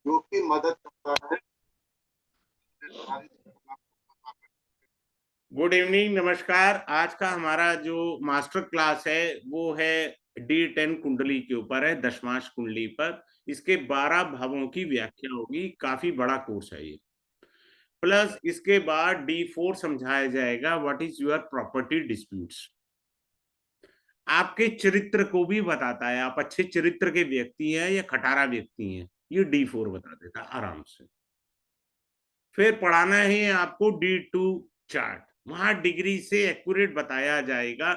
जो कि मदद करता है हमारे गुड इवनिंग, नमस्कार। आज का हमारा जो मास्टर क्लास है वो है D10 कुंडली के ऊपर है, दशमांश कुंडली पर। इसके 12 भावों की व्याख्या होगी। काफी बड़ा कोर्स है ये। प्लस इसके बाद D4 समझाया जाएगा, what is your property disputes. आपके चरित्र को भी बताता है, आप अच्छे चरित्र के व्यक्ति हैं या खटारा व्यक्ति हैं, ये D4 बता देता है आराम से। फिर पढ़ाना है आपको D2 चार्ट। वहां डिग्री से एक्यूरेट बताया जाएगा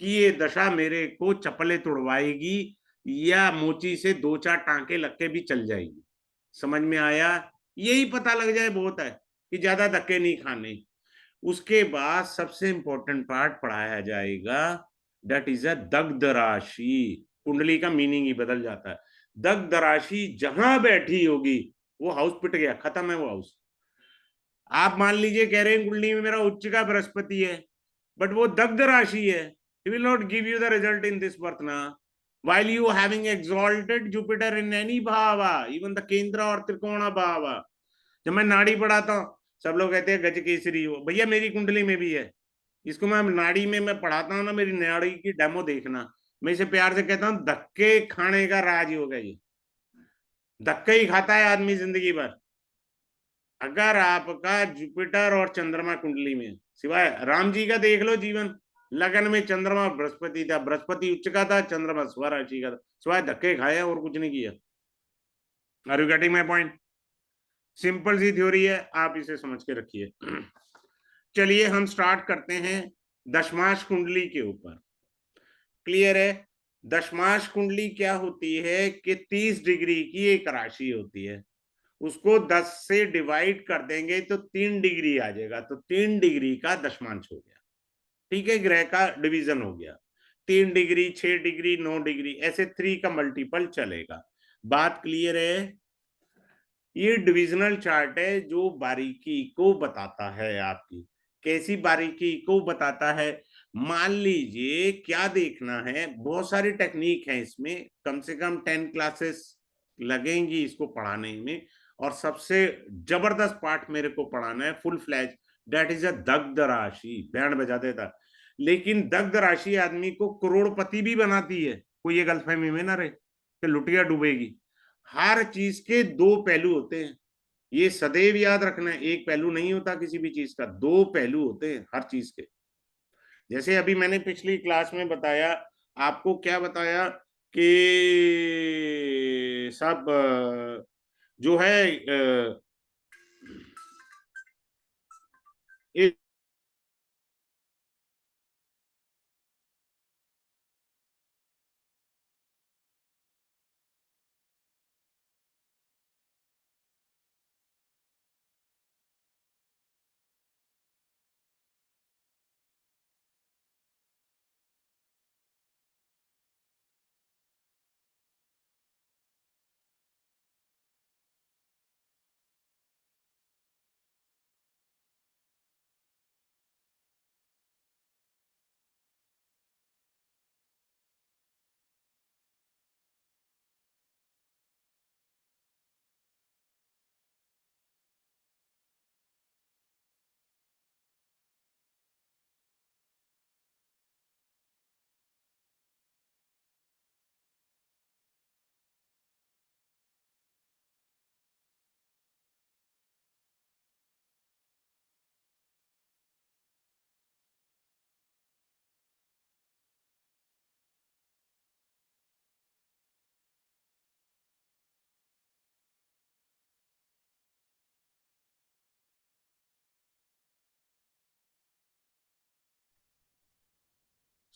कि ये दशा मेरे को चप्पलें तुड़वाएगी या मोची से दो चार टांके लग के भी चल जाएगी। समझ में आया? यही पता लग जाए बहुत है कि ज्यादा धक्के नहीं खाने। उसके बाद सबसे इंपॉर्टेंट पार्ट पढ़ाया जाएगा, दैट इज अ दग्ध राशि। कुंडली का मीनिंग ही बदल जाता है। दग्ध राशि जहां बैठी होगी वो हाउस पिट गया, खत्म है वो हाउस। आप मान लीजिए कह रहे हैं कुंडली में मेरा उच्च का बृहस्पति है, बट वो दग्ध राशि है, he will not give you the result in this birth na, while you having exalted Jupiter in any bhava, even the kendra और त्रिकोण भावा। जब मैं नाड़ी पढ़ाता हूँ सब लोग कहते हैं गज केसरी हो, भैया मेरी कुंडली में भी है। इसको मैं नाड़ी में मैं पढ़ाता हूँ ना, मेरी नाड़ी की डेमो देखना। मैं इसे प्यार से कहता हूँ धक्के खाने का राज होगा ये। धक्के ही खाता है आदमी जिंदगी भर। अगर आपका जुपिटर और चंद्रमा कुंडली में, सिवाय राम जी का देख लो जीवन, लगन में चंद्रमा बृहस्पति था, बृहस्पति उच्च का था, चंद्रमा स्वराशि का था, सिवाय धक्के खाए और कुछ नहीं किया। Are you getting my point? Simple सी थ्योरी है, आप इसे समझ के रखिए। चलिए हम स्टार्ट करते हैं दशमांश कुंडली के ऊपर। क्लियर है? दशमांश कुंडली क्या होती है कि 30 डिग्री की एक राशि होती है, उसको 10 से डिवाइड कर देंगे तो 3 डिग्री आ जाएगा, तो 3 डिग्री का दशमांश हो गया। ठीक है, ग्रह का डिवीजन हो गया। 3 डिग्री, 6 डिग्री, 9 डिग्री, ऐसे 3 का मल्टीपल चलेगा। बात क्लियर है? ये डिविजनल चार्ट है जो बारीकी को बताता है आपकी। कैसी बारीकी को बताता है? मान लीजिए क्या देखना है, बहुत सारी टेक्निक है इसमें, कम से कम 10 क्लासेस लगेंगी इसको पढ़ाने में। और सबसे जबरदस्त पार्ट मेरे को पढ़ाना है फुल फ्लैश, दैट इज अ दग्ध राशि। बैंड बजा देता। लेकिन दग्ध राशि आदमी को करोड़पति भी बनाती है, कोई ये गलतफहमी में ना रहे कि लुटिया डूबेगी। हर चीज के दो पहलू होते हैं, ये सदैव याद रखना है। एक पहलू नहीं होता किसी भी चीज का, दो पहलू होते हैं हर चीज के। जैसे अभी मैंने पिछली क्लास में बताया, आपको क्या बताया कि सब जो है एक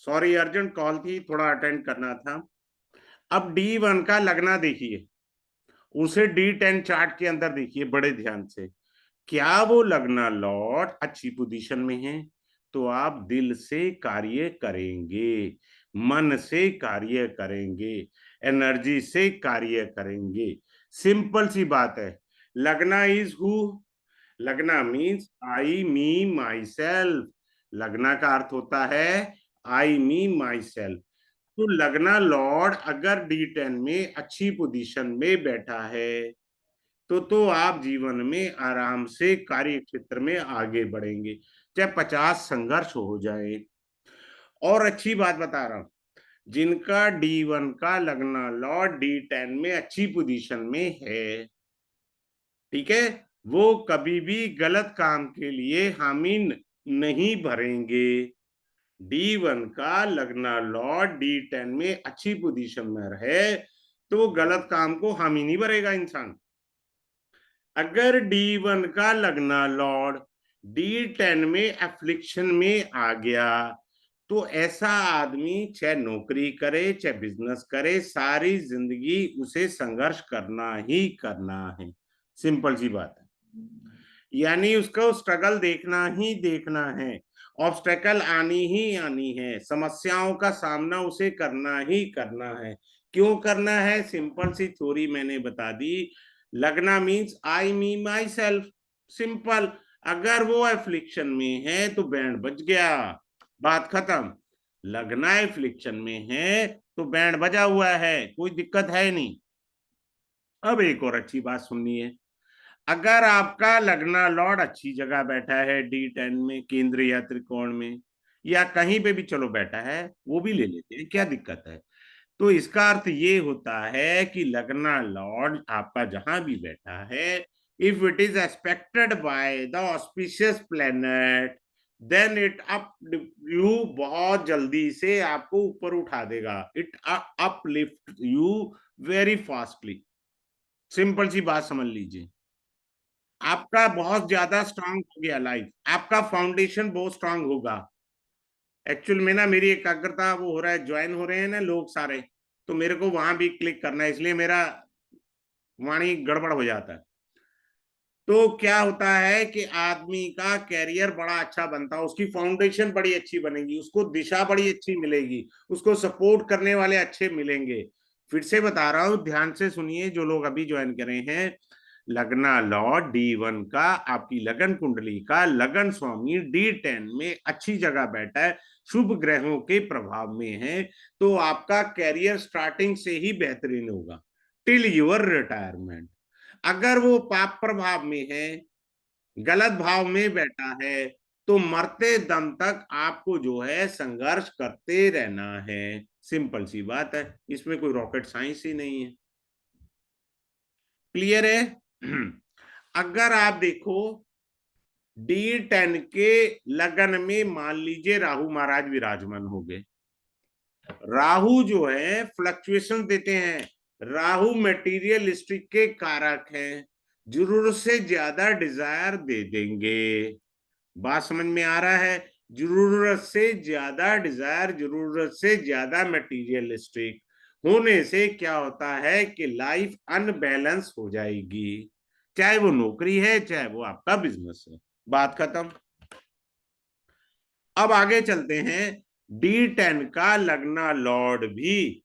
सॉरी अर्जेंट कॉल थी, थोड़ा अटेंड करना था। अब D1 का लगना देखिए, उसे D10 चार्ट के अंदर देखिए बड़े ध्यान से। क्या वो लगना लॉर्ड अच्छी पोजीशन में है तो आप दिल से कार्य करेंगे, मन से कार्य करेंगे, एनर्जी से कार्य करेंगे। सिंपल सी बात है। लगना इज हु? लगना means I me my self. लगना का अर्थ होता है आई मी माई सेल्फ। तो लगना लॉर्ड अगर D10 में अच्छी पोजीशन में बैठा है तो आप जीवन में आराम से कार्य क्षेत्र में आगे बढ़ेंगे, चाहे 50 संघर्ष हो जाए। और अच्छी बात बता रहा हूं, जिनका D1 का लगना लॉर्ड D10 में अच्छी पोजीशन में है, ठीक है, वो कभी भी गलत काम के लिए हामी नहीं भरेंगे। D1 का लगना लॉर्ड D10 में अच्छी पोजीशन में रहे तो गलत काम को हामी नहीं भरेगा इंसान। अगर D1 का लगना लॉर्ड D10 में एफ्लिक्शन में आ गया तो ऐसा आदमी चाहे नौकरी करे चाहे बिजनेस करे, सारी जिंदगी उसे संघर्ष करना ही करना है। सिंपल सी बात है, यानी उसको स्ट्रगल देखना ही देखना है, ऑब्स्टेकल आनी ही आनी है, समस्याओं का सामना उसे करना ही करना है। क्यों करना है? सिंपल सी थ्योरी मैंने बता दी। लगना means I me my self, simple. अगर वो एफ्लिक्शन में है तो बैंड बज गया, बात खत्म। लगना एफ्लिक्शन में है तो बैंड बजा हुआ है, कोई दिक्कत है नहीं। अब एक और अच्छी बात सुननी है, अगर आपका लगना लॉर्ड अच्छी जगह बैठा है D10 में, केंद्र या त्रिकोण में, या कहीं पे भी चलो बैठा है, वो भी ले लेते हैं, क्या दिक्कत है। तो इसका अर्थ ये होता है कि लगना लॉर्ड आपका जहां भी बैठा है, if it is expected by the auspicious planet, then it up you, बहुत जल्दी से आपको ऊपर उठा देगा, it uplift you very fastly. Simple सी बात समझ लीजिए, आपका बहुत ज्यादा स्ट्रांग हो गया लाइफ, आपका फाउंडेशन बहुत स्ट्रांग होगा। एक्चुअल में ना मेरी एकाग्रता वो हो रहा है, ज्वाइन हो रहे हैं ना लोग सारे, तो मेरे को वहां भी क्लिक करना है, इसलिए मेरा वाणी गड़बड़ हो जाता है। तो क्या होता है कि आदमी का कैरियर बड़ा अच्छा बनता है, उसकी फाउंडेशन बड़ी अच्छी बनेगी, उसको दिशा बड़ी अच्छी मिलेगी, उसको सपोर्ट करने वाले अच्छे मिलेंगे। फिर से बता रहा हूं, ध्यान से सुनिए जो लोग अभी ज्वाइन करे हैं। लगना लॉर्ड D1 का, आपकी लगन कुंडली का लगन स्वामी D10 में अच्छी जगह बैठा है, शुभ ग्रहों के प्रभाव में है, तो आपका कैरियर स्टार्टिंग से ही बेहतरीन होगा टिल योर रिटायरमेंट। अगर वो पाप प्रभाव में है, गलत भाव में बैठा है, तो मरते दम तक आपको जो है संघर्ष करते रहना है। सिंपल सी बात है, इसमें कोई रॉकेट साइंस ही नहीं है। क्लियर है? अगर आप देखो D10 के लगन में मान लीजिए राहु महाराज विराजमान हो गए। राहु जो है फ्लक्चुएशन देते हैं, राहु मटेरियलिस्टिक के कारक हैं, जरूरत से ज्यादा डिजायर दे देंगे। बात समझ में आ रहा है? जरूरत से ज्यादा डिजायर, जरूरत से ज्यादा मटेरियलिस्टिक होने से क्या होता है कि लाइफ अनबैलेंस हो जाएगी, चाहे वो नौकरी है चाहे वो आपका बिजनेस है। बात खत्म। अब आगे चलते हैं। D10 का लगना लॉर्ड भी,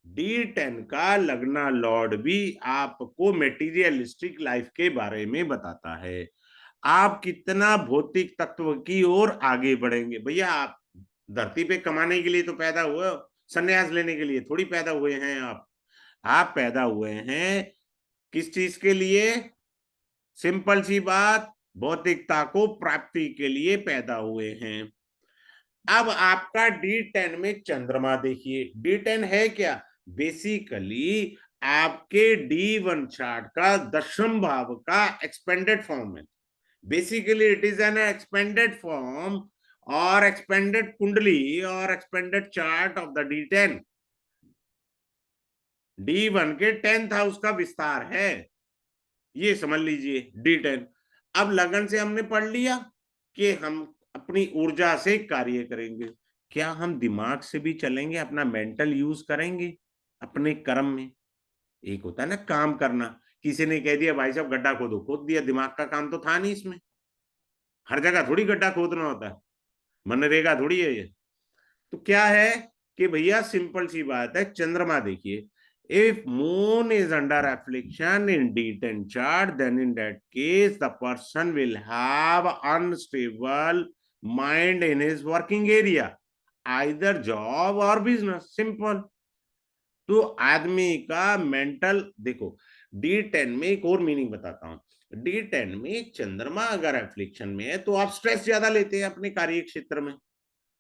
D10 का लगना लॉर्ड भी आपको मेटीरियलिस्टिक लाइफ के बारे में बताता है, आप कितना भौतिक तत्व की ओर आगे बढ़ेंगे। भैया आप धरती पे कमाने के लिए तो पैदा हुए हो, संन्यास लेने के लिए थोड़ी पैदा हुए हैं आप पैदा हुए हैं किस चीज के लिए? सिंपल सी बात, भौतिकता को प्राप्ति के लिए पैदा हुए हैं। अब आपका D10 में चंद्रमा देखिए, D10 है क्या? बेसिकली आपके D1 चार्ट का दशम भाव का एक्सपेंडेड फॉर्म है। Basically it is N expanded form और एक्सपेंडेड कुंडली और expanded chart of the D10। D1 के 10th हाउस का विस्तार है, ये समझ लीजिए D10। अब लगन से हमने पढ़ लिया कि हम अपनी ऊर्जा से कार्य करेंगे, क्या हम दिमाग से भी चलेंगे, अपना मेंटल यूज करेंगे अपने कर्म में? एक होता है ना काम करना, किसी ने कह दिया भाई साहब गड्ढा खोदो, खोद दिया, दिमाग का काम तो था नहीं इसमें। हर जगह थोड़ी गड्ढा खोदना होता है, मनरेगा थोड़ी है ये। तो क्या है कि भैया सिंपल सी बात है, चंद्रमा देखिए, if moon is under affliction in D10 chart, then in that case the person will have unstable mind in his working area, either job or business, simple। तो आदमी का मेंटल देखो, D10 में एक और मीनिंग बताता हूं। D10 में चंद्रमा अगर एफ्लिक्शन में है तो आप स्ट्रेस ज्यादा लेते हैं अपने कार्य क्षेत्र में।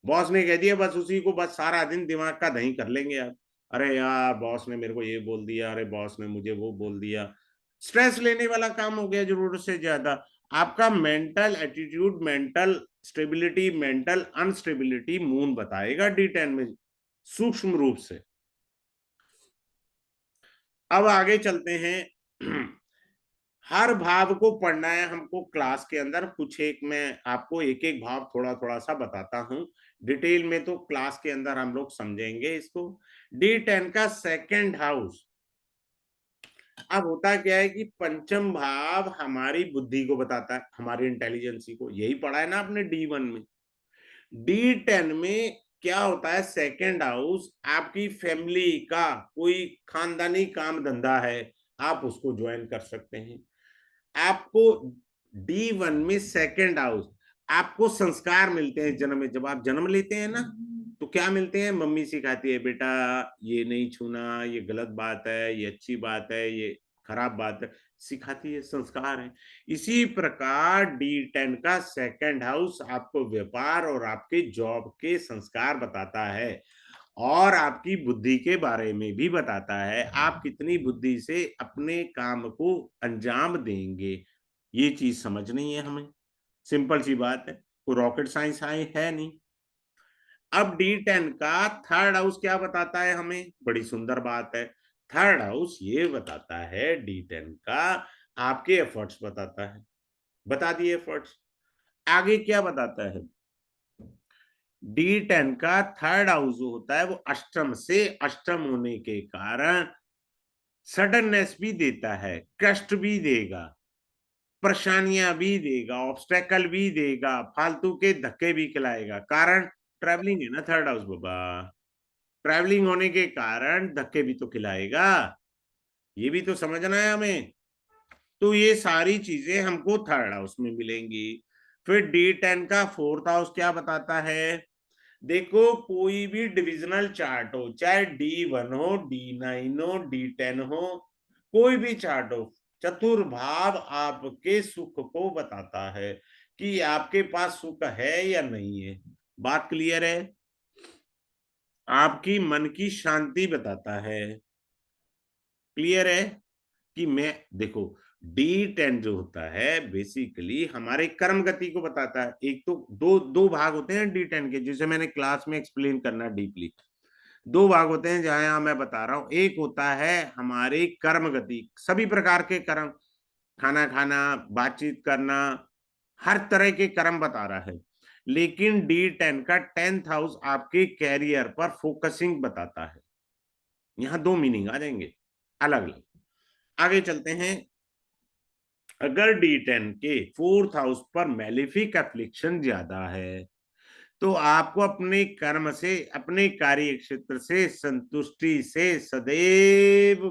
बॉस ने कह दिया, बस उसी को बस सारा दिन दिमाग का दही कर लेंगे आप। अरे यार बॉस ने मेरे को ये बोल दिया, अरे बॉस ने मुझे वो बोल दिया। स्ट्रेस लेने वाला काम हो गया जरूरत से ज्यादा। आपका mental attitude, mental stability, mental unstability moon बताएगा D10 में सूक्ष्म रूप से। अब आगे चलते हैं। हर भाव को पढ़ना है हमको क्लास के अंदर। कुछ एक मैं आपको एक एक भाव थोड़ा थोड़ा सा बताता हूं। डिटेल में तो क्लास के अंदर हम लोग समझेंगे इसको। D10 का सेकंड हाउस। अब होता क्या है कि पंचम भाव हमारी बुद्धि को बताता है, हमारी इंटेलिजेंसी को। यही पढ़ा है ना आपने D1 में। D10 में क्या होता है, सेकंड हाउस आपकी फैमिली का कोई खानदानी काम धंधा है, आप उसको ज्वाइन कर सकते हैं। आपको D1 में सेकंड हाउस, आपको संस्कार मिलते हैं जन्म में। जब आप जन्म लेते हैं ना तो क्या मिलते हैं, मम्मी सिखाती है बेटा ये नहीं छूना, ये गलत बात है, ये अच्छी बात है, ये खराब बात है, सिखाती है, संस्कार है। इसी प्रकार D10 का सेकंड हाउस आपको व्यापार और आपके जॉब के संस्कार बताता है और आपकी बुद्धि के बारे में भी बताता है। आप कितनी बुद्धि से अपने काम को अंजाम देंगे, ये चीज समझनी है हमें। सिंपल सी बात है, कोई रॉकेट साइंस है नहीं। अब D10 का थर्ड हाउस क्या बताता है हमें, बड़ी सुंदर बात है। थर्ड हाउस ये बताता है D10 का, आपके एफर्ट्स बताता है। बता दिए एफर्ट्स। आगे क्या बताता है, D10 का थर्ड हाउस जो होता है वो अष्टम से, अष्टम होने के कारण सडननेस भी देता है, कष्ट भी देगा, परेशानियां भी देगा, ऑब्स्टेकल भी देगा, फालतू के धक्के भी खिलाएगा। कारण ट्रैवलिंग है ना थर्ड हाउस बाबा। ट्रैवलिंग होने के कारण धक्के भी तो खिलाएगा, ये भी तो समझना है हमें। तो ये सारी चीजें हमको थर्ड हाउस में मिलेंगी। फिर D10 का फोर्थ हाउस क्या बताता है, देखो कोई भी डिविजनल चार्ट हो, चाहे D1 हो, D9 हो, D10 हो, कोई भी चार्ट हो, चतुर्भाव आपके सुख को बताता है कि आपके पास सुख है या नहीं है। बात क्लियर है। आपकी मन की शांति बताता है। क्लियर है कि मैं, देखो D10 जो होता है बेसिकली हमारे कर्म गति को बताता है। एक तो दो दो भाग होते हैं D10 के, जिसे मैंने क्लास में एक्सप्लेन करना डीपली। दो भाग होते हैं जहां यहां मैं बता रहा हूं। एक होता है हमारी कर्म गति, सभी प्रकार के कर्म, खाना खाना, बातचीत करना, हर तरह के कर्म बता रहा है। लेकिन D10 का 10th हाउस आपके कैरियर पर फोकसिंग बताता है। यहां दो मीनिंग आ जाएंगे अलग अलग। आगे चलते हैं। अगर D10 के फोर्थ हाउस पर मैलिफिक एफ्लिक्शन ज्यादा है तो आपको अपने कर्म से, अपने कार्य क्षेत्र से संतुष्टि से सदैव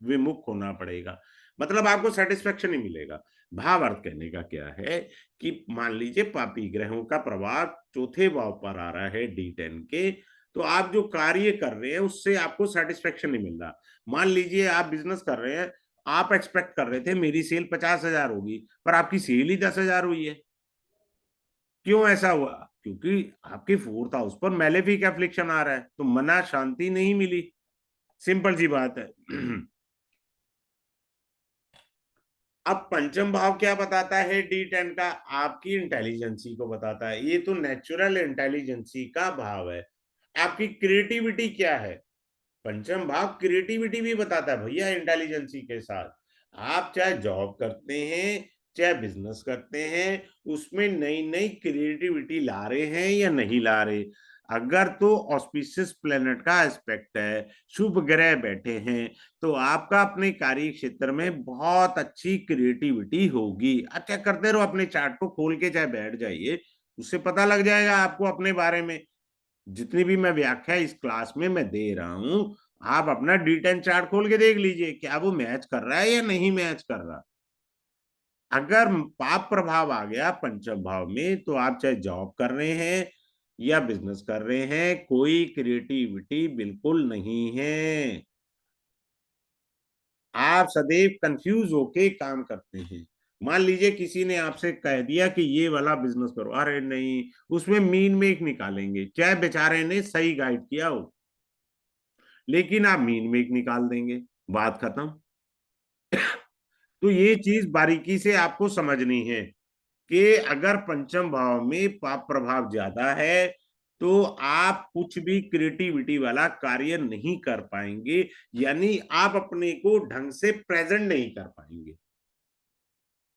विमुख होना पड़ेगा। मतलब आपको सेटिस्फेक्शन नहीं मिलेगा। भाव अर्थ कहने का क्या है कि मान लीजिए पापी ग्रहों का प्रभाव चौथे भाव पर आ रहा है D10 के, तो आप जो कार्य कर रहे हैं उससे आपको सेटिस्फेक्शन नहीं मिल रहा। मान लीजिए आप बिजनेस कर रहे हैं, आप एक्सपेक्ट कर रहे थे मेरी सेल 50,000 होगी, पर आपकी सेल ही 10,000 हुई है। क्यों ऐसा हुआ, क्योंकि आपके फोर्थ हाउस पर मैलेफिक एफ्लिक्शन आ रहा है, तो मना शांति नहीं मिली। सिंपल सी बात है। अब पंचम भाव क्या बताता है D10 का, आपकी इंटेलिजेंसी को बताता है। ये तो नेचुरल इंटेलिजेंसी का भाव है। आपकी क्रिएटिविटी क्या है, पंचम भाव क्रिएटिविटी भी बताता है भैया इंटेलिजेंसी के साथ। आप चाहे जॉब करते हैं, चाहे बिजनेस करते हैं, उसमें नई नई क्रिएटिविटी ला रहे हैं या नहीं ला रहे। अगर तो ऑस्पिशियस प्लेनेट का एस्पेक्ट है, शुभ ग्रह बैठे हैं, तो आपका अपने कार्य क्षेत्र में बहुत अच्छी क्रिएटिविटी होगी। अच्छा करते रहो, अपने चार्ट को खोल के चाहे बैठ जाइए, उससे पता लग जाएगा आपको अपने बारे में। जितनी भी मैं व्याख्या इस क्लास में मैं दे रहा हूं, आप अपना D10 चार्ट खोल के देख लीजिए, क्या वो मैच कर रहा है या नहीं मैच कर रहा। अगर पाप प्रभाव आ गया पंचम भाव में, तो आप चाहे जॉब कर रहे हैं या बिजनेस कर रहे हैं, कोई क्रिएटिविटी बिल्कुल नहीं है। आप सदैव कंफ्यूज होके काम करते हैं। मान लीजिए किसी ने आपसे कह दिया कि ये वाला बिजनेस करो, अरे नहीं, उसमें मीन मेक निकालेंगे, चाहे बेचारे ने सही गाइड किया हो, लेकिन आप मीन मेक निकाल देंगे, बात खत्म। तो ये चीज बारीकी से आपको समझनी है कि अगर पंचम भाव में पाप प्रभाव ज्यादा है तो आप कुछ भी क्रिएटिविटी वाला कार्य नहीं कर पाएंगे, यानी आप अपने को ढंग से प्रेजेंट नहीं कर पाएंगे।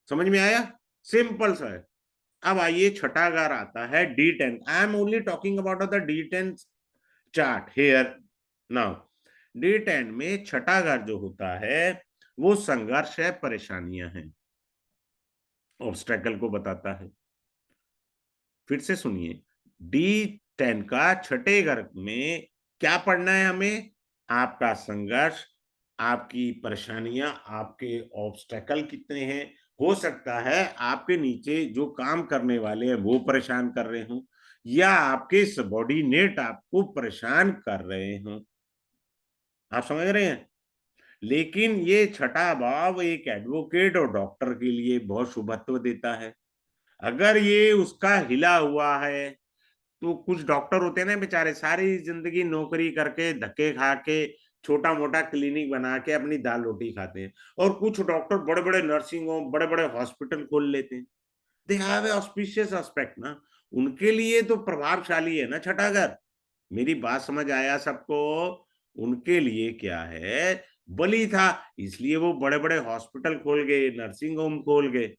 समझ में आया? सिंपल सा है। अब आइए छठा घर आता है D10। I am only talking about the D10 chart here now. D10 में छठा घर जो होता है वो संघर्ष है, परेशानियां हैं, ऑब्स्टेकल को बताता है। फिर से सुनिए, D10 का छठे घर में क्या पढ़ना है हमें? आपका संघर्ष, आपकी परेशानियां, आपके ऑब्स्टेकल कितने हैं। हो सकता है आपके नीचे जो काम करने वाले हैं वो परेशान कर रहे हों, या आपके सबॉर्डिनेट आपको परेशान कर रहे हों। आप समझ रहे हैं? लेकिन ये छठा भाव एक एडवोकेट और डॉक्टर के लिए बहुत शुभत्व देता है। अगर ये उसका हिला हुआ है तो कुछ डॉक्टर होते हैं ना बेचारे, सारी जिंदगी नौकरी करके धक्के खा के छोटा मोटा क्लिनिक बना के अपनी दाल रोटी खाते हैं, और कुछ डॉक्टर बड़े बड़े नर्सिंग होम, बड़े बड़े हॉस्पिटल खोल लेते हैं। They have a auspicious aspect ना, उनके लिए तो प्रभावशाली है ना छठा घर। मेरी बात समझ आया सबको? उनके लिए क्या है, बली था, इसलिए वो बड़े बड़े हॉस्पिटल खोल गए, नर्सिंग होम खोल गए।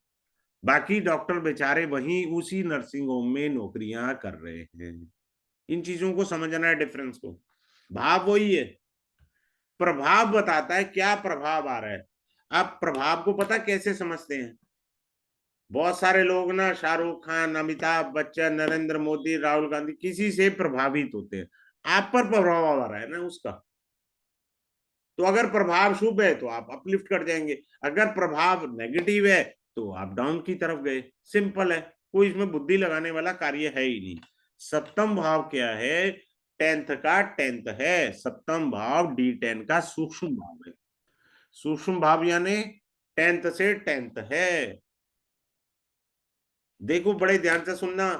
बाकी डॉक्टर बेचारे वहीं उसी नर्सिंग होम में नौकरियां कर रहे हैं। इन चीजों को समझना है, डिफरेंस को। भाव वही है, प्रभाव बताता है क्या प्रभाव आ रहा है। अब प्रभाव को पता कैसे समझते हैं? बहुत सारे लोग ना शाहरुख खान, अमिताभ बच्चन, नरेंद्र मोदी, राहुल गांधी किसी से प्रभावित होते हैं। आप पर प्रभाव आ रहा है ना उसका, तो अगर प्रभाव शुभ है तो आप अपलिफ्ट कर जाएंगे, अगर प्रभाव नेगेटिव है तो आप डाउन की तरफ गए। सिंपल है, कोई इसमें बुद्धि लगाने वाला कार्य है ही नहीं। सप्तम भाव क्या है? टेंथ का टेंथ है। सप्तम भाव D10 का सूक्ष्म भाव है। सूक्ष्म भाव यानी टेंथ से टेंथ है। देखो बड़े ध्यान से सुनना,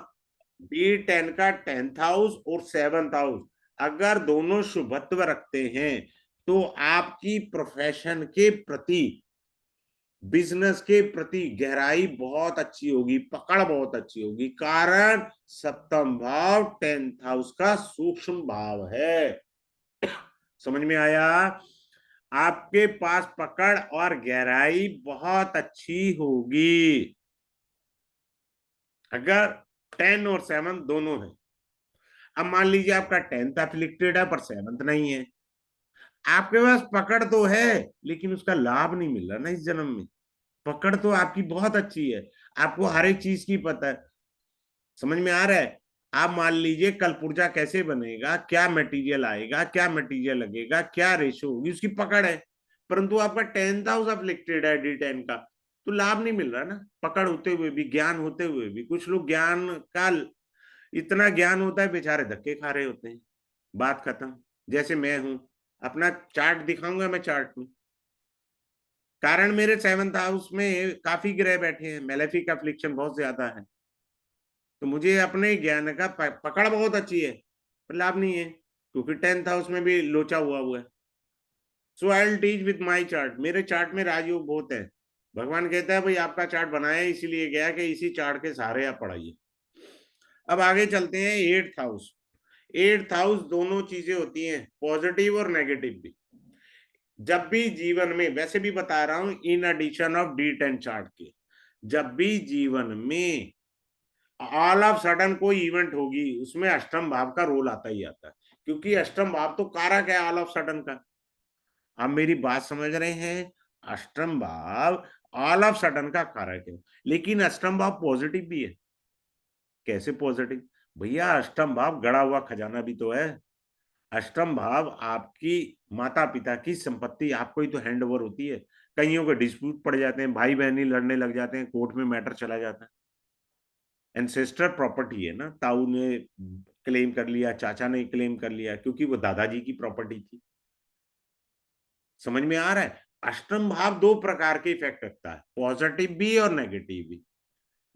D10 का 10th हाउस और 7th हाउस अगर दोनों शुभत्व रखते हैं तो आपकी प्रोफेशन के प्रति, बिजनेस के प्रति गहराई बहुत अच्छी होगी, पकड़ बहुत अच्छी होगी। कारण सप्तम भाव 10th हाउस का सूक्ष्म भाव है। समझ में आया? आपके पास पकड़ और गहराई बहुत अच्छी होगी अगर 10 और 7 दोनों है। अब मान लीजिए आपका 10th अफिलिक्टेड है पर 7th नहीं है, आपके पास पकड़ तो है लेकिन उसका लाभ नहीं मिल रहा ना इस जन्म में। पकड़ तो आपकी बहुत अच्छी है, आपको हर एक चीज की पता है। समझ में आ रहा है? आप मान लीजिए कल पुर्जा कैसे बनेगा, क्या मटेरियल आएगा, क्या मटेरियल लगेगा, क्या रेशो होगी, उसकी पकड़ है। परंतु आपका 10th हाउस अफिलिक्टेड है D10 का, तो लाभ नहीं मिल रहा ना। पकड़ होते हुए भी, ज्ञान होते हुए भी, कुछ लोग ज्ञान का इतना ज्ञान होता है बेचारे धक्के खा रहे होते हैं। बात खत्म। जैसे मैं हूं, अपना चार्ट दिखाऊंगा मैं चार्ट में। कारण मेरे 7th हाउस में काफी ग्रह बैठे हैं, मेलेफिक अफ्लिक्शन बहुत ज्यादा है, तो मुझे अपने ज्ञान का पकड़ बहुत अच्छी है, पर लाभ नहीं है क्योंकि 10th हाउस में भी लोचा हुआ हुआ है। So I will teach with my chart. मेरे चार्ट में राजयोग बहुत है। भगवान कहता है भाई आपका चार्ट बनाया इसीलिए गया कि इसी चार्ट के सहारे आप पढ़ाइए। अब आगे चलते हैं 8th हाउस। 8th हाउस दोनों चीजें होती हैं, पॉजिटिव और नेगेटिव भी। जब भी जीवन में, वैसे भी बता रहा हूं in addition of D10 chart के, जब भी जीवन में ऑल ऑफ सडन कोई इवेंट होगी उसमें अष्टम भाव का रोल आता ही आता है, क्योंकि अष्टम भाव तो कारक है ऑल ऑफ सडन का। आप मेरी बात समझ रहे हैं? अष्टम भाव ऑल ऑफ सडन का कारक है, लेकिन अष्टम भाव पॉजिटिव भी है। कैसे पॉजिटिव? भैया अष्टम भाव गड़ा हुआ खजाना भी तो है। अष्टम भाव आपकी माता पिता की संपत्ति आपको ही तो हैंड ओवर होती है। कईयों के डिस्प्यूट पड़ जाते हैं, भाई बहन ही लड़ने लग जाते हैं, कोर्ट में मैटर चला जाता है। एंसेस्टर प्रॉपर्टी है ना, ताऊ ने क्लेम कर लिया, चाचा ने क्लेम कर लिया, क्योंकि वो दादाजी की प्रॉपर्टी थी। समझ में आ रहा है? अष्टम भाव दो प्रकार के इफेक्ट रखता है, पॉजिटिव भी और नेगेटिव भी।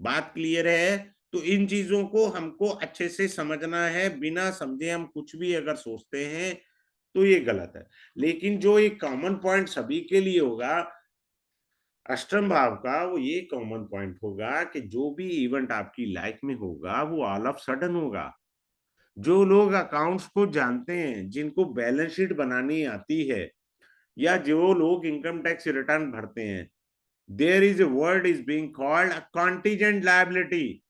बात क्लियर है? तो इन चीजों को हमको अच्छे से समझना है, बिना समझे हम कुछ भी अगर सोचते हैं तो ये गलत है। लेकिन जो एक कॉमन पॉइंट सभी के लिए होगा अष्टम भाव का, वो ये कॉमन पॉइंट होगा कि जो भी इवेंट आपकी लाइफ में होगा वो ऑल ऑफ सडन होगा। जो लोग अकाउंट्स को जानते हैं, जिनको बैलेंस शीट बनानी आती है, या जो लोग इनकम टैक्स रिटर्न भरते हैं, there is a word is being called a contingent liability.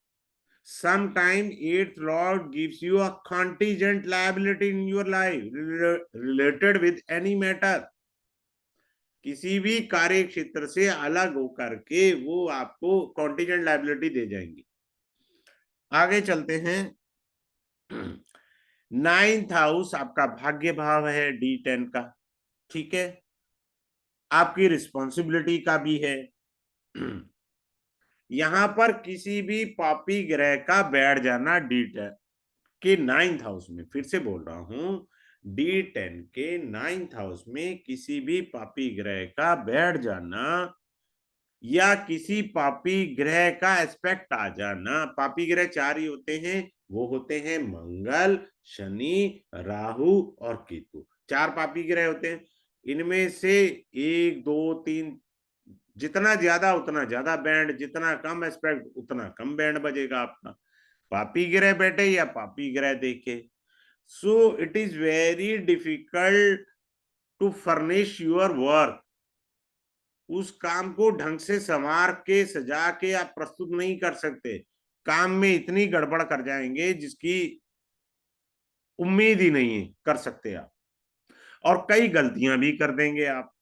Sometime eighth lord gives you a contingent liability in your life related with any matter. किसी भी कार्य क्षेत्र से अलग होकर के वो आपको कॉन्टीजेंट लाइबिलिटी दे जाएंगी। आगे चलते हैं। नाइन्थ हाउस आपका भाग्य भाव है D10 का, ठीक है, आपकी रिस्पॉन्सिबिलिटी का भी है। यहां पर किसी भी पापी ग्रह का बैठ जाना D10 के नाइन्थ हाउस में, फिर से बोल रहा हूं, D10 के नाइन्थ हाउस में किसी भी पापी ग्रह का बैठ जाना या किसी पापी ग्रह का एस्पेक्ट आ जाना। पापी ग्रह चार ही होते हैं, वो होते हैं मंगल, शनि, राहु और केतु। चार पापी ग्रह होते हैं। इनमें से एक दो तीन, जितना ज्यादा उतना ज्यादा बैंड, जितना कम एस्पेक्ट उतना कम बैंड बजेगा आपका। पापी ग्रह बैठे या पापी ग्रह देखे, so it is very difficult to furnish your work. उस काम को ढंग से संवार के सजा के आप प्रस्तुत नहीं कर सकते। काम में इतनी गड़बड़ कर जाएंगे जिसकी उम्मीद ही नहीं कर सकते आप, और कई गलतियां भी कर देंगे आप,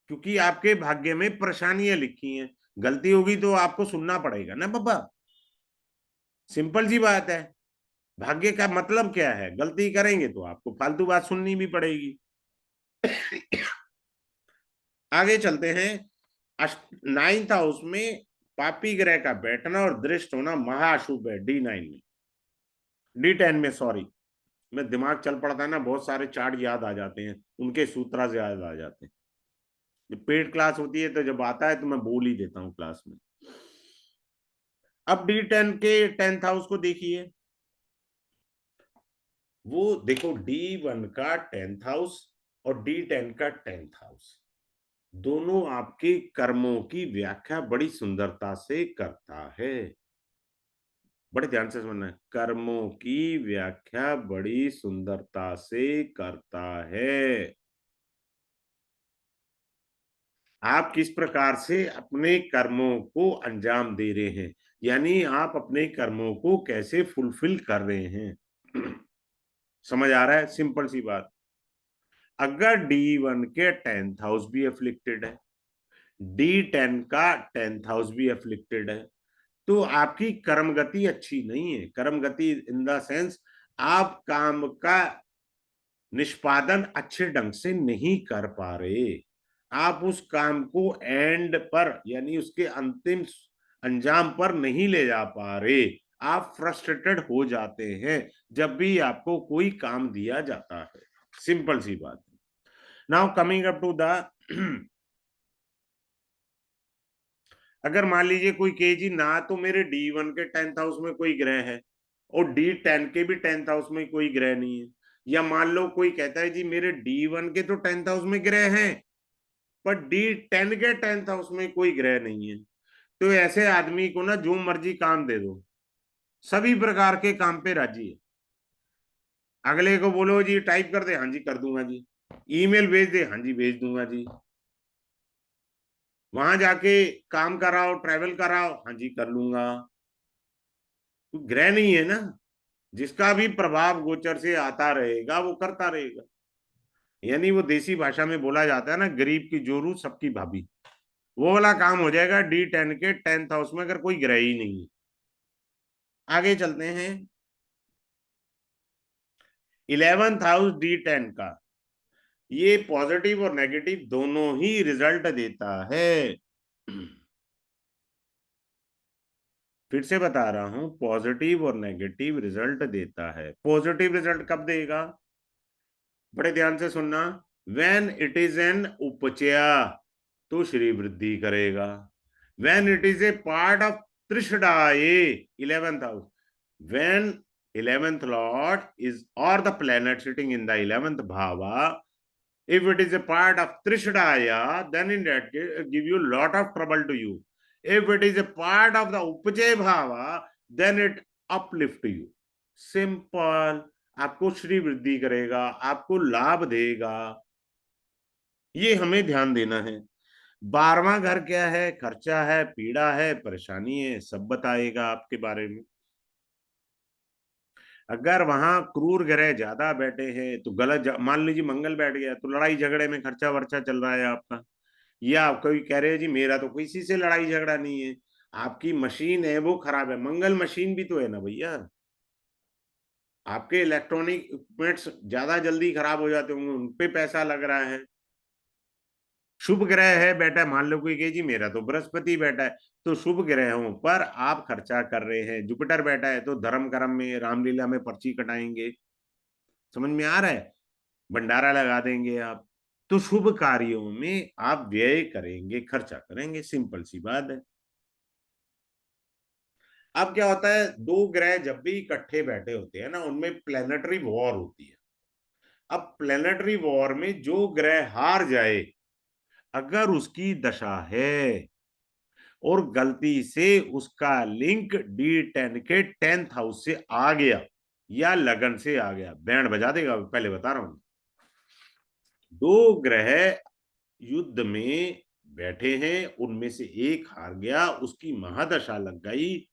क्योंकि आपके भाग्य में परेशानियां लिखी हैं। गलती होगी तो आपको सुनना पड़ेगा ना बाबा, सिंपल सी बात है। भाग्य का मतलब क्या है? गलती करेंगे तो आपको फालतू बात सुननी भी पड़ेगी। आगे चलते हैं। नाइन्थ हाउस में पापी ग्रह का बैठना और दृष्ट होना महाशुभ है D9 में, D10 में, सॉरी। मैं दिमाग चल पड़ता है ना, बहुत सारे चार्ट याद आ जाते हैं, उनके सूत्र याद आ जाते हैं। जब पेड क्लास होती है तो जब आता है तो मैं बोल ही देता हूँ क्लास में। अब D10 के 10th हाउस को देखिए। वो देखो, D1 का 10th हाउस और D10 का 10th हाउस दोनों आपके कर्मों की व्याख्या बड़ी सुंदरता से करता है। बड़े ध्यान से सुनना है, कर्मों की व्याख्या बड़ी सुंदरता से करता है। आप किस प्रकार से अपने कर्मों को अंजाम दे रहे हैं, यानी आप अपने कर्मों को कैसे फुलफिल कर रहे हैं। समझ आ रहा है? सिंपल सी बात। अगर D1 के 10th हाउस भी अफ्लिक्टेड है, D10 का 10th हाउस भी अफ्लिक्टेड है, तो आपकी कर्म गति अच्छी नहीं है। कर्म गति इन द सेंस, आप काम का निष्पादन अच्छे ढंग से नहीं कर पा रहे। आप उस काम को एंड पर, यानी उसके अंतिम अंजाम पर नहीं ले जा पा रहे। आप फ्रस्ट्रेटेड हो जाते हैं जब भी आपको कोई काम दिया जाता है। सिंपल सी बात है। Now coming up to the अगर मान लीजिए कोई कहे जी ना तो मेरे D1 के 10th हाउस में कोई ग्रह है और D10 के भी 10th हाउस में कोई ग्रह नहीं है, या मान लो कोई कहता है जी मेरे D1 के तो 10th हाउस में ग्रह हैं पर D10 के 10th हाउस में कोई ग्रह नहीं है, तो ऐसे आदमी को ना जो मर्जी काम दे दो, सभी प्रकार के काम पे राजी है। अगले को बोलो जी टाइप कर दे, हाँ जी कर दूंगा जी। ईमेल भेज दे, हाँ जी भेज दूंगा जी। वहां जाके काम कराओ, ट्रैवल कराओ, हाँ जी कर लूंगा। तो ग्रह नहीं है ना, जिसका भी प्रभाव गोचर से आता रहेगा वो करता रहेगा। यानी वो देसी भाषा में बोला जाता है ना, गरीब की जोरू सबकी भाभी, वो वाला काम हो जाएगा D10 के 10th हाउस में अगर कोई ग्रह ही नहीं है। आगे चलते हैं। 11th हाउस D10 का, ये पॉजिटिव और नेगेटिव दोनों ही रिजल्ट देता है। फिर से बता रहा हूं, पॉजिटिव और नेगेटिव रिजल्ट देता है। पॉजिटिव रिजल्ट कब देगा? बड़े ध्यान से सुनना। व्हेन इट इज एन उपचय तो श्री वृद्धि करेगा। When it is a part of त्रिषडाए 11th house, when 11th lord is or the planet sitting in the 11th bhava, if it is a part of trishadaya, then in that case it give you lot of trouble to you. If it is a part of the upajay bhava, then it uplift you. Simple, आपको श्री वृद्धि करेगा, आपको लाभ देगा, ये हमें ध्यान देना है। 12वां घर क्या है? खर्चा है, पीड़ा है, परेशानी है, सब बताएगा आपके बारे में। अगर वहां क्रूर ग्रह ज्यादा बैठे हैं तो गलत, मान लीजिए मंगल बैठ गया तो लड़ाई झगड़े में खर्चा वर्चा चल रहा है आपका, या आप कोई कह रहे हैं जी मेरा तो किसी से लड़ाई झगड़ा नहीं है, आपकी मशीन है वो खराब है। मंगल मशीन भी तो है ना भैया, आपके इलेक्ट्रॉनिक इक्विपमेंट्स ज्यादा जल्दी खराब हो जाते होंगे, उन पे पैसा लग रहा है। शुभ ग्रह है बैठा, मान लो कोई कहे जी मेरा तो बृहस्पति बैठा है, तो शुभ ग्रहों पर आप खर्चा कर रहे हैं। जुपिटर बैठा है तो धर्म कर्म में, रामलीला में पर्ची कटाएंगे, समझ में आ रहा है, भंडारा लगा देंगे आप, तो शुभ कार्यों में आप व्यय करेंगे, खर्चा करेंगे, सिंपल सी बात है। अब क्या होता है, दो ग्रह जब भी इकट्ठे बैठे होते हैं ना, उनमें प्लेनेटरी वॉर होती है। अब प्लेनेटरी वॉर में जो ग्रह हार जाए, अगर उसकी दशा है और गलती से उसका लिंक D10 के 10th हाउस से आ गया या लगन से आ गया, बैंड बजा देगा, पहले बता रहा हूं। दो ग्रह युद्ध में बैठे हैं, उनमें से एक हार गया, उसकी महादशा लग गई,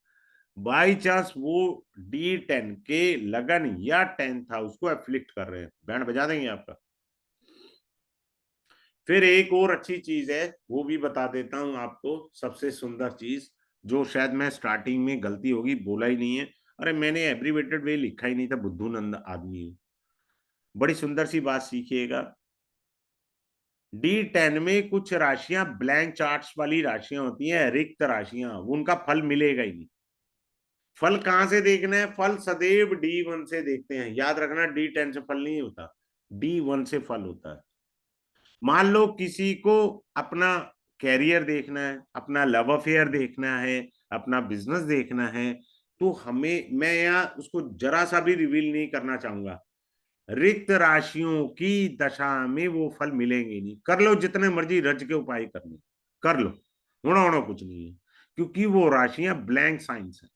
बाई चांस वो D10 के लगन या 10th हाउस को एफ्लिक्ट कर रहे हैं, बैंड बजा देंगे आपका। फिर एक और अच्छी चीज है, वो भी बता देता हूं आपको, सबसे सुंदर चीज, जो शायद मैं स्टार्टिंग में गलती होगी बोला ही नहीं है। अरे मैंने एब्रीवेटेड वे लिखा ही नहीं था, बुद्धूनंद आदमी हूं। बड़ी सुंदर सी बात सीखिएगा। D10 में कुछ राशियां ब्लैंक चार्ट्स वाली राशियां होती हैं, रिक्त राशियां, उनका फल मिलेगा ही नहीं। फल कहां से देखना है? फल सदैव D1 से देखते हैं, याद रखना, D10 से फल नहीं होता, D1 से फल होता है। मान लो किसी को अपना कैरियर देखना है, अपना लव अफेयर देखना है, अपना बिजनेस देखना है, तो हमें, मैं यहाँ उसको जरा सा भी रिवील नहीं करना चाहूंगा, रिक्त राशियों की दशा में वो फल मिलेंगे नहीं। कर लो जितने मर्जी रज के उपाय करने, कर लो, होना होना कुछ नहीं है, क्योंकि वो राशियां ब्लैंक साइंस है।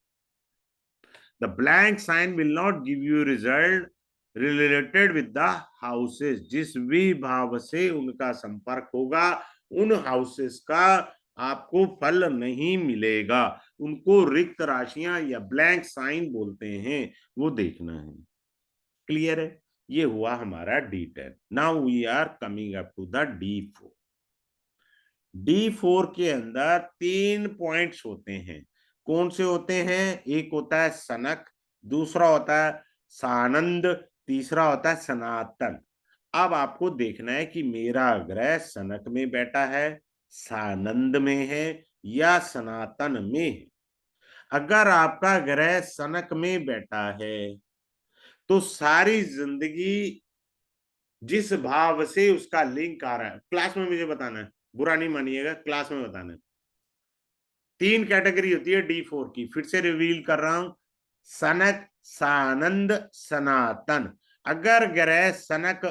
The blank sign will not give you result related with the houses. जिस भी भाव से उनका संपर्क होगा, उन हाउसेस का आपको फल नहीं मिलेगा। उनको रिक्त राशियां या ब्लैंक साइन बोलते हैं, वो देखना है। क्लियर है? ये हुआ हमारा D10। Now we are coming up to the D4। D4 के अंदर 3 पॉइंट्स होते हैं। कौन से होते हैं? एक होता है सनक, दूसरा होता है सानंद, तीसरा होता है सनातन। अब आपको देखना है कि मेरा ग्रह सनक में बैठा है, सानंद में है, या सनातन में है। अगर आपका ग्रह सनक में बैठा है तो सारी जिंदगी जिस भाव से उसका लिंक आ रहा है, क्लास में मुझे बताना है, बुरा नहीं मानिएगा, क्लास में बताना है। 3 कैटेगरी होती है D4 की, फिर से रिवील कर रहा हूं, सनक, सानंद, सनातन। अगर ग्रह सनक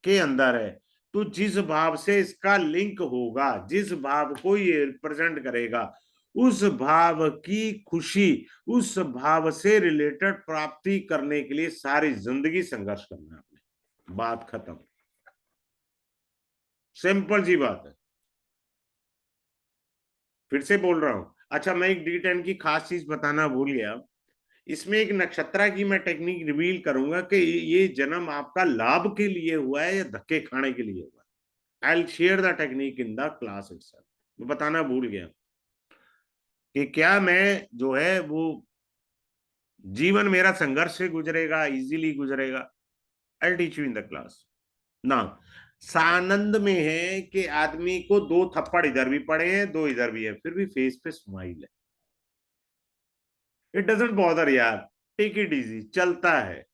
के अंदर है तो जिस भाव से इसका लिंक होगा, जिस भाव को ये रिप्रेजेंट करेगा, उस भाव की खुशी, उस भाव से रिलेटेड प्राप्ति करने के लिए सारी जिंदगी संघर्ष करना है आपने। बात खत्म, सिंपल सी बात है। फिर से बोल रहा हूं। अच्छा, मैं एक D10 की खास चीज बताना भूल गया, इसमें एक नक्षत्रा की मैं टेक्निक रिवील करूंगा कि ये जन्म आपका लाभ के लिए हुआ है या धक्के खाने के लिए हुआ है। I will share the technique in the class itself. मैं बताना भूल गया कि क्या मैं जो है वो जीवन मेरा संघर्ष से गुजरेगा, इजीली गुजरेगा। आई will teach you in the class. ना, सानंद में है कि आदमी को 2 थप्पड़ इधर भी पड़े हैं, 2 इधर भी है, फिर भी फेस पे स्माइल है। इट डजंट बॉदर यार, टेक इट इजी, चलता है।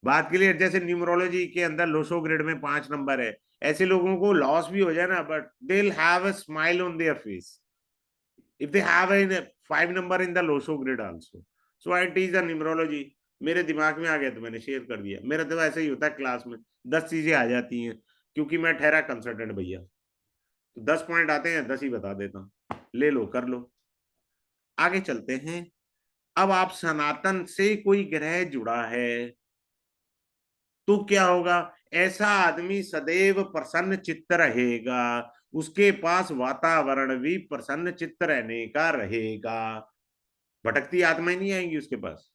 बात क्लियर। जैसे न्यूमरोलॉजी के अंदर लोशो ग्रेड में 5 नंबर है, ऐसे लोगों को लॉस भी हो जाए ना, but they will have a smile on their face if they have a 5 number in the low show grade also. So it is a numerology. मेरे दिमाग में आ गया तो मैंने शेयर कर दिया। मेरा तो ऐसे ही होता है, क्लास में 10 चीजें आ जाती हैं, क्योंकि मैं ठहरा कंसल्टेंट भैया, तो 10 पॉइंट आते हैं, 10 ही बता देता हूँ, ले लो कर लो। आगे चलते हैं। अब आप सनातन से कोई ग्रह जुड़ा है तो क्या होगा? ऐसा आदमी सदैव प्रसन्न चित्त रहेगा, उसके पास वातावरण भी प्रसन्न चित्त रहने का रहेगा, भटकती आत्माएं नहीं आएंगी उसके पास।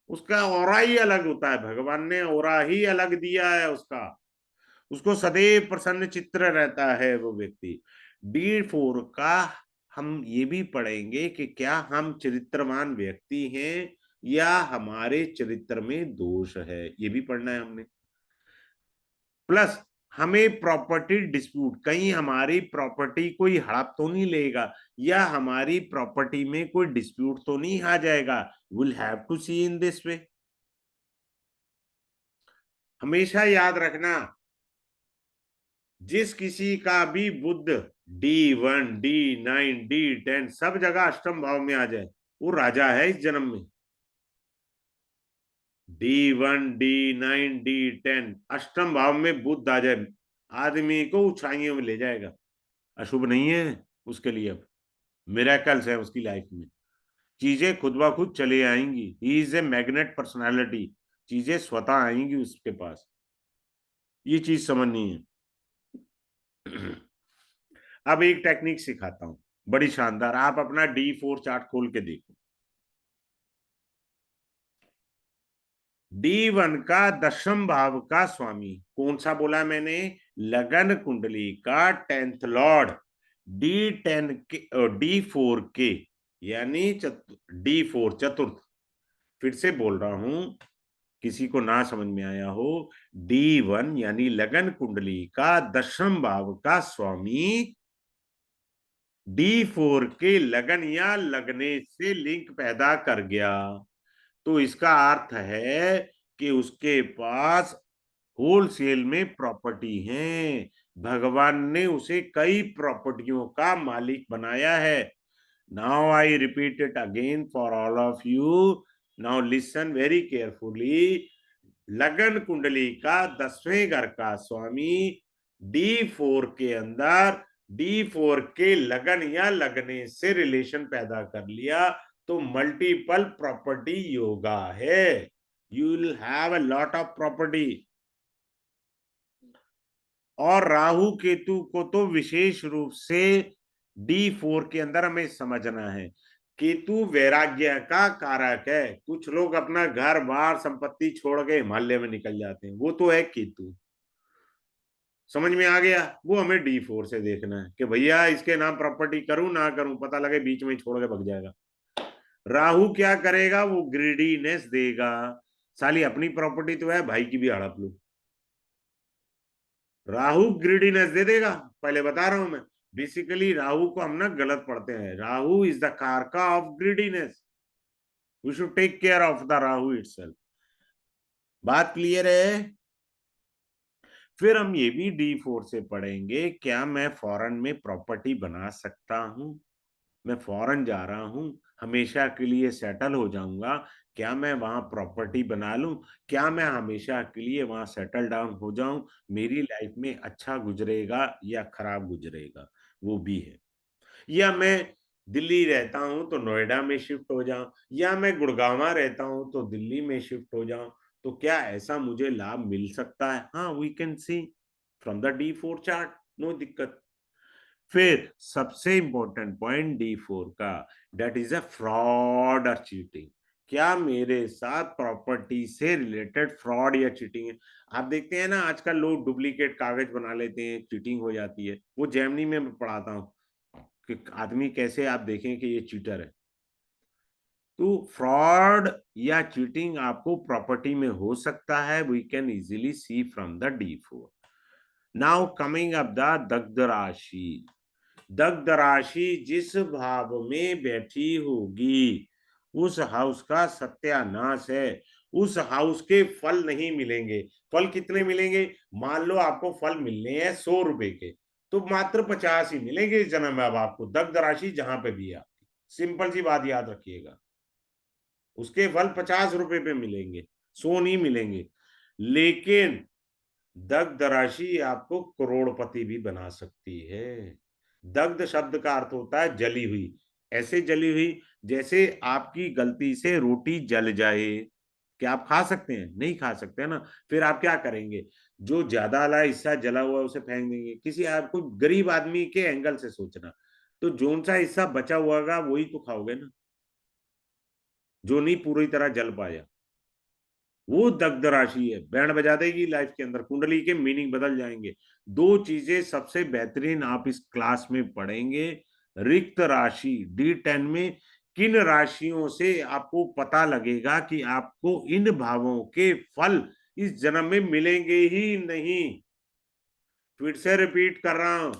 उसका ऑरा ही अलग होता है, भगवान ने ऑरा ही अलग दिया है उसका। उसको सदैव प्रसन्न चित्र रहता है वो व्यक्ति। D4 का हम ये भी पढ़ेंगे कि क्या हम चरित्रवान व्यक्ति हैं या हमारे चरित्र में दोष है, ये भी पढ़ना है हमने। प्लस हमें प्रॉपर्टी डिस्प्यूट, कहीं हमारी प्रॉपर्टी कोई हड़प तो नहीं लेगा, या हमारी प्रॉपर्टी में कोई डिस्प्यूट तो नहीं आ जाएगा। Will have to see in this way. हमेशा याद रखना, जिस किसी का भी बुध D1 D9 D10 सब जगह अष्टम भाव में आ जाए, वो राजा है इस जन्म में। D1 D9 D10 अष्टम भाव में बुध आ जाए, आदमी को ऊंचाइयों में ले जाएगा। अशुभ नहीं है उसके लिए, अब मिरेकल्स है उसकी लाइफ में। चीजें खुद ब खुद चले आएंगी। He is a magnet personality, चीजें स्वतः आएंगी उसके पास, ये चीज समझनी है। अब एक टेक्निक सिखाता हूं, बड़ी शानदार। आप अपना D4 चार्ट खोल के देखो। D1 का दशम भाव का स्वामी कौन सा बोला मैंने? लगन कुंडली का 10th लॉर्ड D10 के D4 के, यानी D4 चतुर्थ। फिर से बोल रहा हूं, किसी को ना समझ में आया हो, D1 यानी लगन कुंडली का दशम भाव का स्वामी D4 के लगन या लगने से लिंक पैदा कर गया, तो इसका अर्थ है कि उसके पास होलसेल में प्रॉपर्टी है। भगवान ने उसे कई प्रॉपर्टियों का मालिक बनाया है। Now I repeat it again for all of you. Now listen very carefully. लगन कुंडली का 10वें घर का स्वामी D4 के अंदर D4 के लगन या लगने से रिलेशन पैदा कर लिया, तो मल्टीपल प्रॉपर्टी योगा है। You will have a lot of property. और राहु केतु को तो विशेष रूप से D4 के अंदर हमें समझना है। केतु वैराग्य का कारक है। कुछ लोग अपना घर बार संपत्ति छोड़ के हिमालय में निकल जाते हैं, वो तो है केतु। समझ में आ गया? वो हमें D4 से देखना है कि भैया इसके नाम प्रॉपर्टी करूं ना करूं, पता लगे बीच में ही छोड़ के भग जाएगा। राहु क्या करेगा? वो ग्रीडीनेस देगा। साली अपनी प्रॉपर्टी तो है, भाई की भी हड़प लो। राहु ग्रीडीनेस दे देगा, पहले बता रहा हूं मैं। बेसिकली राहु को हम ना गलत पढ़ते हैं। Rahu is the karaka of greediness. We should take care of the Rahu itself. बात क्लियर है? फिर हम ये भी D4 से पढ़ेंगे, क्या मैं फॉरेन में प्रॉपर्टी बना सकता हूं? मैं फॉरेन जा रहा हूं, हमेशा के लिए सेटल हो जाऊंगा, क्या मैं वहां प्रॉपर्टी बना लूं? क्या मैं हमेशा के लिए वहां सेटल डाउन हो जाऊं? मेरी लाइफ में अच्छा गुजरेगा या खराब गुजरेगा, वो भी है। या मैं दिल्ली रहता हूं तो नोएडा में शिफ्ट हो जाऊं, या मैं गुड़गांवा रहता हूं तो दिल्ली में शिफ्ट हो जाऊं, तो क्या ऐसा मुझे लाभ मिल सकता है? हाँ, we can see from the D4 chart, no दिक्कत। फिर सबसे इंपॉर्टेंट पॉइंट D4 का, दैट इज अ फ्रॉड और चीटिंग। क्या मेरे साथ प्रॉपर्टी से रिलेटेड फ्रॉड या चीटिंग है? आप देखते हैं ना आजकल लोग डुप्लीकेट कागज बना लेते हैं, चीटिंग हो जाती है। वो जेमिनी में मैं पढ़ाता हूँ कि आदमी कैसे आप देखें कि ये चीटर है। तो फ्रॉड या चीटिंग आपको प्रॉपर्टी में हो सकता है, we can easily see from the D4। Now coming up the dagdha rashi. दग्ध राशि जिस भाव में बैठी होगी उस हाउस का सत्यानाश है। उस हाउस के फल नहीं मिलेंगे। फल कितने मिलेंगे? मान लो आपको फल मिलने हैं 100 रुपए के, तो मात्र 50 ही मिलेंगे इस जन्म में। अब आपको दग्ध राशि जहां पे भी है आपकी, सिंपल सी बात याद रखिएगा, उसके फल 50 रुपए पे मिलेंगे, 100 नहीं मिलेंगे। लेकिन दग्ध राशि आपको करोड़पति भी बना सकती है। दग्ध शब्द का अर्थ होता है जली हुई। ऐसे जली हुई जैसे आपकी गलती से रोटी जल जाए, क्या आप खा सकते हैं? नहीं खा सकते ना। फिर आप क्या करेंगे? जो ज्यादा वाला हिस्सा जला हुआ है उसे फेंक देंगे। किसी आपको गरीब आदमी के एंगल से सोचना, तो जोन सा हिस्सा बचा हुआ होगा वही तो खाओगे ना, जो नहीं पूरी तरह जल पाया। वो दग्ध राशि है, बैंड बजा देगी लाइफ के अंदर, कुंडली के मीनिंग बदल जाएंगे। दो चीजें सबसे बेहतरीन आप इस क्लास में पढ़ेंगे। रिक्त राशि D10 में किन राशियों से आपको पता लगेगा कि आपको इन भावों के फल इस जन्म में मिलेंगे ही नहीं। फिर से रिपीट कर रहा हूं,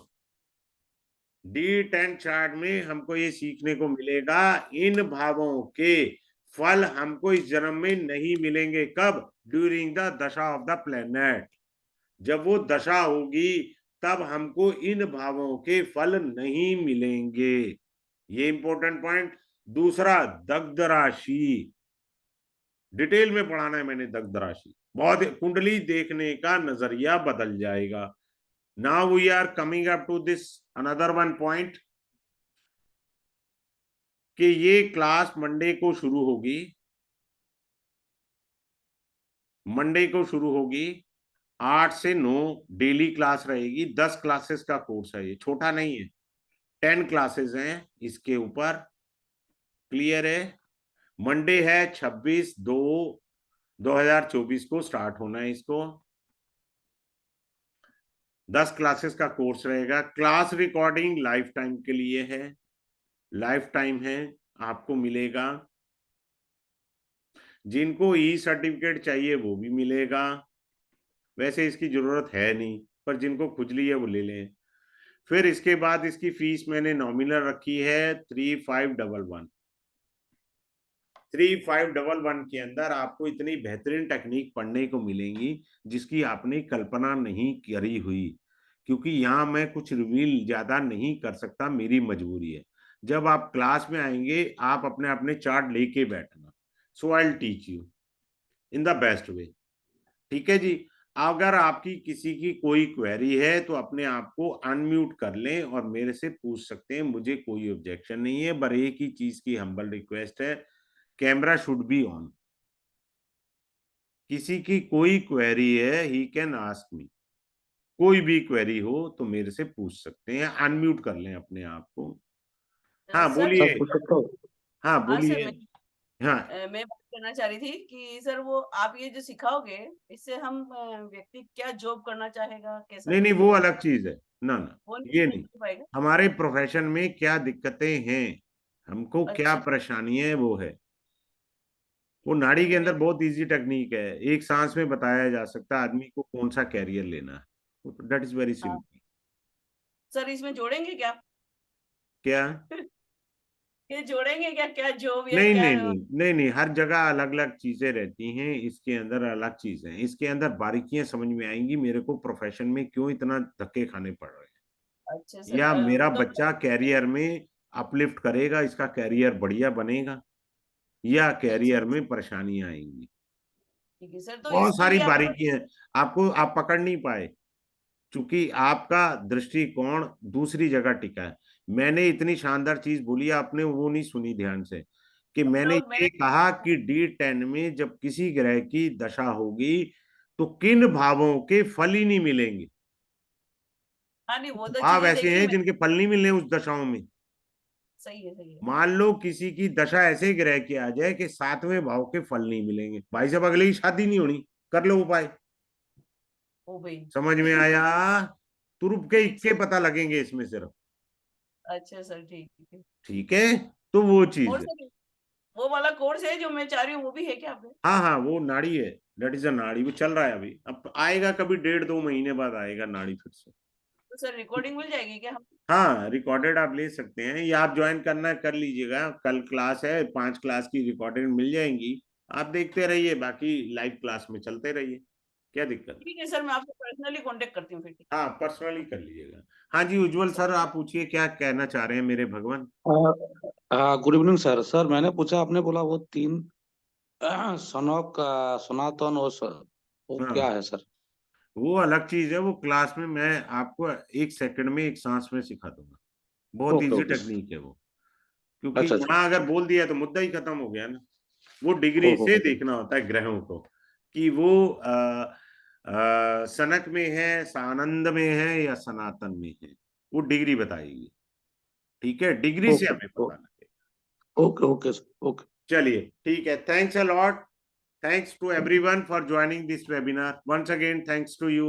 D10 चार्ट में हमको ये सीखने को मिलेगा, इन भावों के फल हमको इस जन्म में नहीं मिलेंगे। कब? ड्यूरिंग द दशा ऑफ द प्लेनेट। जब वो दशा होगी तब हमको इन भावों के फल नहीं मिलेंगे। ये इंपॉर्टेंट पॉइंट। दूसरा, दग्ध राशि डिटेल में पढ़ाना है मैंने। दग्ध राशि बहुत, कुंडली देखने का नजरिया बदल जाएगा। Now we are coming up to this another one point, कि ये क्लास मंडे को शुरू होगी। मंडे को शुरू होगी 8 से 9 डेली क्लास रहेगी। 10 क्लासेस का कोर्स है, ये छोटा नहीं है। 10 क्लासेस हैं इसके ऊपर। क्लियर है? मंडे है 26/2/2024 को स्टार्ट होना है इसको। 10 क्लासेस का कोर्स रहेगा। क्लास रिकॉर्डिंग लाइफ टाइम के लिए है, लाइफ टाइम है, आपको मिलेगा। जिनको ई सर्टिफिकेट चाहिए वो भी मिलेगा, वैसे इसकी जरूरत है नहीं, पर जिनको खुजली है वो ले लें। फिर इसके बाद इसकी फीस मैंने नॉमिनल रखी है 3511। 3511 के अंदर आपको इतनी बेहतरीन टेक्निक पढ़ने को मिलेंगी जिसकी आपने कल्पना नहीं करी हुई। क्योंकि यहाँ मैं कुछ रिवील ज्यादा नहीं कर सकता, मेरी मजबूरी है। जब आप क्लास में आएंगे आप अपने अपने चार्ट लेके बैठना। So I will teach you in the best way. ठीक है जी। अगर आपकी किसी की कोई क्वेरी है तो अपने आप को अनम्यूट कर लें और मेरे से पूछ सकते हैं, मुझे कोई ऑब्जेक्शन नहीं है। पर एक ही चीज की हम्बल रिक्वेस्ट है, कैमरा शुड बी ऑन। किसी की कोई क्वेरी है, ही कैन आस्क मी। कोई भी क्वेरी हो तो मेरे से पूछ सकते हैं। अनम्यूट कर लें अपने आप को। हाँ सर बोलिए। सर पूछ सकता हूँ? हाँ हाँ सर, बोलिए। हाँ मैं बात करना चाह रही थी कि सर वो आप ये जो सिखाओगे इससे हम व्यक्ति क्या जॉब करना चाहेगा, कैसा नहीं नहीं, वो करेगा, अलग चीज है। ना ना, वो ये नहीं नहीं। हो पाएगा? हमारे प्रोफेशन में क्या दिक्कतें हैं, हमको क्या अच्छा। परेशानी है, वो है। वो नाड़ी के ठीक अंदर है बहुत इजी टेक्निक है, एक सांस में बताया जा सकता है आदमी को कौन सा कैरियर लेना है। दैट इज वेरी हाँ सिंपल। सर, इसमें जोड़ेंगे क्या? क्या? ये जोड़ेंगे क्या, क्या जॉब या नहीं क्या? नहीं नहीं नहीं नहीं, हर जगह अलग अलग चीजें रहती हैं, इसके अंदर अलग चीजें हैं। इसके अंदर बारीकियां समझ में आएंगी मेरे को, प्रोफेशन में क्यों इतना धक्के खाने पड़ रहे अच्छा हैं, सर, या मेरा तो बच्चा कैरियर में अपलिफ्ट करेगा, इसका कैरियर बढ़िया बनेगा, या अच्छा कैरियर में परेशानियां आएंगी। ठीक है सर, तो बहुत इसके सारी लिए आपके पास। बारीकियां हैं, आपको आप पकड़ नहीं पाए, क्योंकि आपका दृष्टिकोण दूसरी जगह टिका है। मैंने इतनी शानदार चीज बोली, आपने वो नहीं सुनी ध्यान से, कि मैंने तो ये मैंने। कहा कि D10 में जब किसी ग्रह की दशा होगी तो किन भावों के फल ही नहीं मिलेंगे। हाँ नहीं, वो तो भाव चीजें ऐसे देखी हैं मैं। जिनके फल नहीं मिलने उस दशाओं में। सही है, सही है। मान लो किसी की दशा ऐसे ग्रह की आ जाए कि 7वें भाव के फल नहीं मिलेंगे, भाई साहब अगले की शादी नहीं होनी। कर लो उपाय। ओ भाई। समझ में आया? तुरुप के ठीक इक्के सर। पता लगेंगे इसमें सिर्फ। अच्छा सर, ठीक है। ठीक है, तो वो और चीज है। सर, वो वाला कोर्स है जो मैं चाह रही हूँ, वो भी है क्या आपने? हाँ हाँ, वो नाड़ी है। दैट इज अ नाड़ी, वो चल रहा है अभी। अब आएगा कभी 1.5-2 महीने बाद आएगा नाड़ी फिर से। तो सर रिकॉर्डिंग मिल जाएगी क्या हम? हाँ रिकॉर्डेड आप ले सकते हैं, या आप ज्वाइन करना है कर लीजिएगा। कल क्लास है, 5 क्लास की रिकॉर्डेड मिल जाएंगी। आप देखते रहिए, बाकी लाइव क्लास में चलते रहिए, क्या दिक्कत है? ठीक है सर, मैं आपसे पर्सनली कांटेक्ट करती हूँ फिर। हाँ, पर्सनली कर लीजिएगा। हाँ जी, उज्जवल सर, आप पूछिए क्या कहना चाह रहे हैं मेरे भगवान। Good evening sir. सर मैंने पूछा, आपने बोला वो तीन सनक का सनातन और वो क्या हाँ, है सर? वो अलग चीज है, वो क्लास में मैं आपको 1 सेकंड में 1 सांस में सिखा दूंगा। बहुत ओके इजी ओके। टेक्निक है वो, क्योंकि अच्छा अच्छा। यहाँ अगर बोल दिया तो मुद्दा ही खत्म हो गया ना। वो डिग्री से हो। देखना होता है ग्रहों को, कि वो सनक में है, सानंद में है या सनातन में है, वो डिग्री बताएगी। ठीक है, डिग्री से ओके हमें पता लगेगा। Okay okay sir, okay. चलिए ठीक है, thanks a lot, thanks to everyone for joining this webinar, once again thanks to you.